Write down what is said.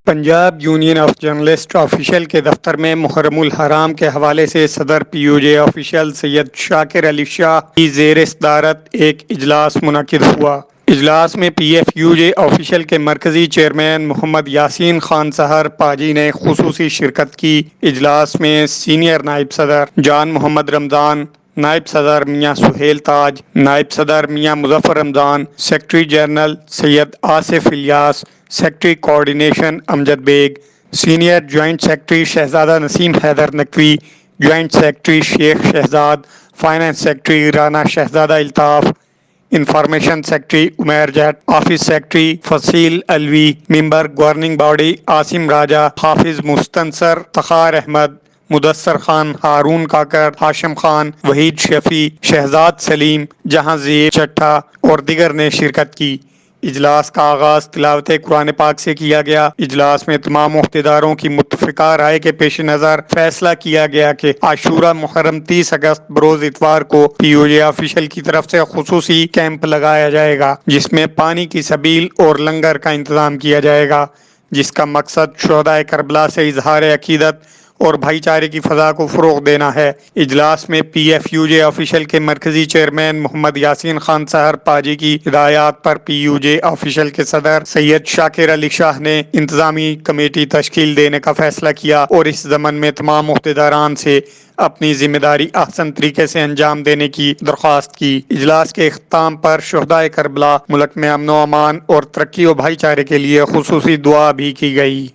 Punjab union of journalist official کے دفتر میں محرم الحرام کے حوالے سے صدر پی یو جے آفیشل سید شاکر علی شاہ کی زیر صدارت ایک اجلاس منعقد ہوا۔ اجلاس میں P if you J official کے مرکزی چیئرمین محمد یاسین خان سہر پاجی نے خصوصی شرکت کی۔ اجلاس میں سینئر نائب صدر جان محمد رمضان، نائب صدر میاں سہیل تاج، نائب صدر میاں مظفر رمضان، سیکرٹری جنرل سید آصف الیاس، سیکرٹری کوآرڈینیشن امجد بیگ، سینئر جوائنٹ سیکرٹری شہزادہ نسیم حیدر نقوی، جوائنٹ سیکرٹری شیخ شہزاد، فائنانس سیکرٹری رانا شہزادہ الطاف، انفارمیشن سیکرٹری عمیر جٹ، آفس سیکرٹری فصیل الوی، ممبر گورننگ باڈی عاصم راجہ، حافظ مستنصر تخار احمد، مدثر خان، ہارون کاکر، ہاشم خان، وحید شفیع، شہزاد سلیم، جہانگیر چٹھا اور دیگر نے شرکت کی۔ اجلاس کا آغاز تلاوت قرآن پاک سے کیا گیا۔ اجلاس میں تمام عہدیداروں کی متفقہ رائے کے پیش نظر فیصلہ کیا گیا کہ عاشورہ محرم 30 اگست بروز اتوار کو پی یو جے آفیشل کی طرف سے خصوصی کیمپ لگایا جائے گا، جس میں پانی کی سبیل اور لنگر کا انتظام کیا جائے گا، جس کا مقصد شہدائے کربلا سے اظہار عقیدت اور بھائی چارے کی فضا کو فروغ دینا ہے۔ اجلاس میں P if you J official کے مرکزی چیئرمین محمد یاسین خان سہر پاجی کی ہدایات پر پی یو جے آفیشل کے صدر سید شاکر علی شاہ نے انتظامی کمیٹی تشکیل دینے کا فیصلہ کیا اور اس ضمن میں تمام عہدیداران سے اپنی ذمہ داری احسن طریقے سے انجام دینے کی درخواست کی۔ اجلاس کے اختتام پر شہدائے کربلا، ملک میں امن و امان اور ترقی و بھائی چارے کے لیے خصوصی دعا بھی کی گئی۔